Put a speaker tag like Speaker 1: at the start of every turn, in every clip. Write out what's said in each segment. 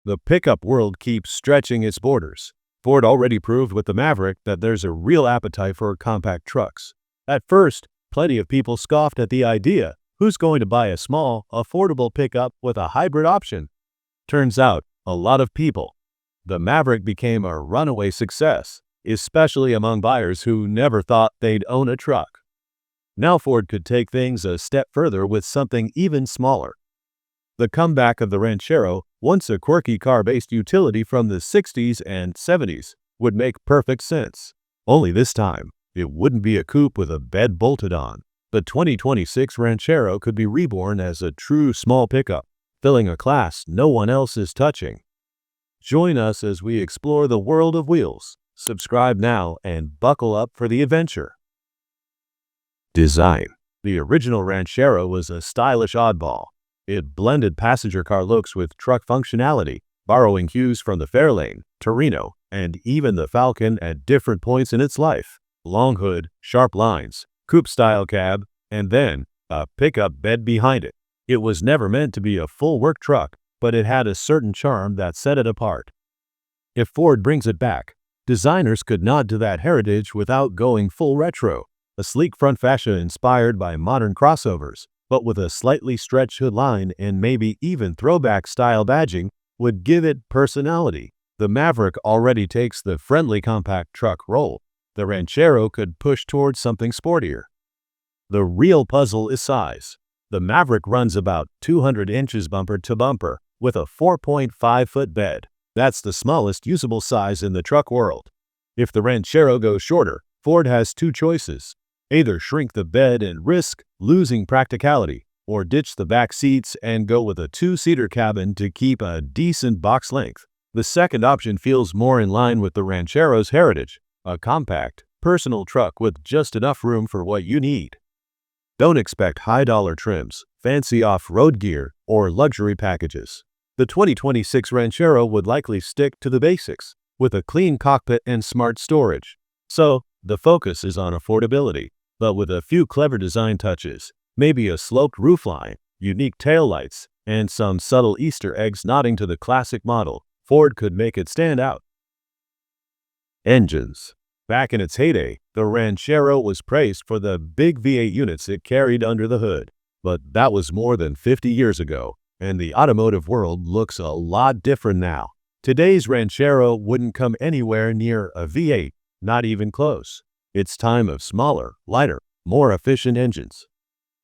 Speaker 1: The pickup world keeps stretching its borders. Ford already proved with the Maverick that there's a real appetite for compact trucks. At first, plenty of people scoffed at the idea, who's going to buy a small, affordable pickup with a hybrid option? Turns out, a lot of people. The Maverick became a runaway success, especially among buyers who never thought they'd own a truck. Now Ford could take things a step further with something even smaller. The comeback of the Ranchero, once a quirky car-based utility from the 60s and 70s, would make perfect sense. Only this time, it wouldn't be a coupe with a bed bolted on. The 2026 Ranchero could be reborn as a true small pickup, filling a class no one else is touching. Join us as we explore the world of wheels. Subscribe now and buckle up for the adventure. Design. The original Ranchero was a stylish oddball. It blended passenger car looks with truck functionality, borrowing cues from the Fairlane, Torino, and even the Falcon at different points in its life. Long hood, sharp lines, coupe-style cab, and then a pickup bed behind it. It was never meant to be a full work truck, but it had a certain charm that set it apart. If Ford brings it back, designers could nod to that heritage without going full retro. A sleek front fascia inspired by modern crossovers, but with a slightly stretched hood line and maybe even throwback-style badging, would give it personality. The Maverick already takes the friendly compact truck role. The Ranchero could push towards something sportier. The real puzzle is size. The Maverick runs about 200 inches bumper to bumper, with a 4.5-foot bed. That's the smallest usable size in the truck world. If the Ranchero goes shorter, Ford has two choices. Either shrink the bed and risk losing practicality, or ditch the back seats and go with a two-seater cabin to keep a decent box length. The second option feels more in line with the Ranchero's heritage, a compact, personal truck with just enough room for what you need. Don't expect high-dollar trims, fancy off-road gear, or luxury packages. The 2026 Ranchero would likely stick to the basics, with a clean cockpit and smart storage. So, the focus is on affordability, but with a few clever design touches, maybe a sloped roofline, unique taillights, and some subtle Easter eggs nodding to the classic model, Ford could make it stand out. Engines. Back in its heyday, the Ranchero was praised for the big V8 units it carried under the hood. But that was more than 50 years ago, and the automotive world looks a lot different now. Today's Ranchero wouldn't come anywhere near a V8, not even close. It's time of smaller, lighter, more efficient engines.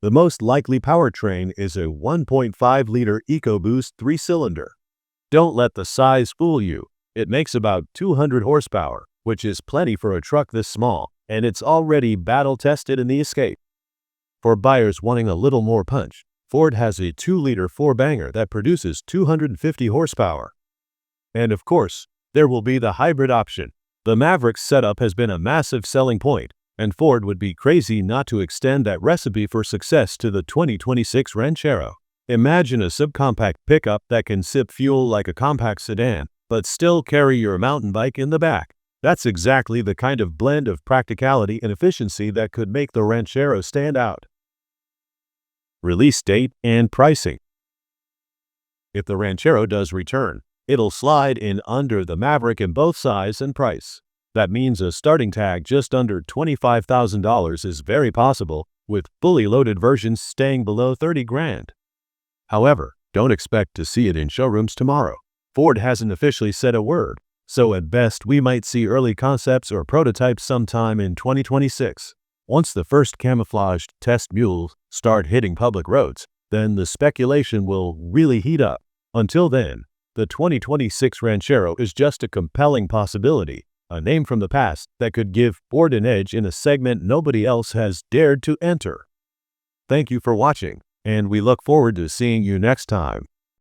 Speaker 1: The most likely powertrain is a 1.5-liter EcoBoost 3-cylinder. Don't let the size fool you. It makes about 200 horsepower, which is plenty for a truck this small, and it's already battle-tested in the Escape. For buyers wanting a little more punch, Ford has a 2-liter 4-banger that produces 250 horsepower. And of course, there will be the hybrid option. The Maverick's setup has been a massive selling point, and Ford would be crazy not to extend that recipe for success to the 2026 Ranchero. Imagine a subcompact pickup that can sip fuel like a compact sedan, but still carry your mountain bike in the back. That's exactly the kind of blend of practicality and efficiency that could make the Ranchero stand out. Release date and pricing. If the Ranchero does return, it'll slide in under the Maverick in both size and price. That means a starting tag just under $25,000 is very possible, with fully loaded versions staying below $30,000. However, don't expect to see it in showrooms tomorrow. Ford hasn't officially said a word, so at best we might see early concepts or prototypes sometime in 2026. Once the first camouflaged test mules start hitting public roads, then the speculation will really heat up. Until then, the 2026 Ranchero is just a compelling possibility, a name from the past that could give Ford an edge in a segment nobody else has dared to enter. Thank you for watching, and we look forward to seeing you next time.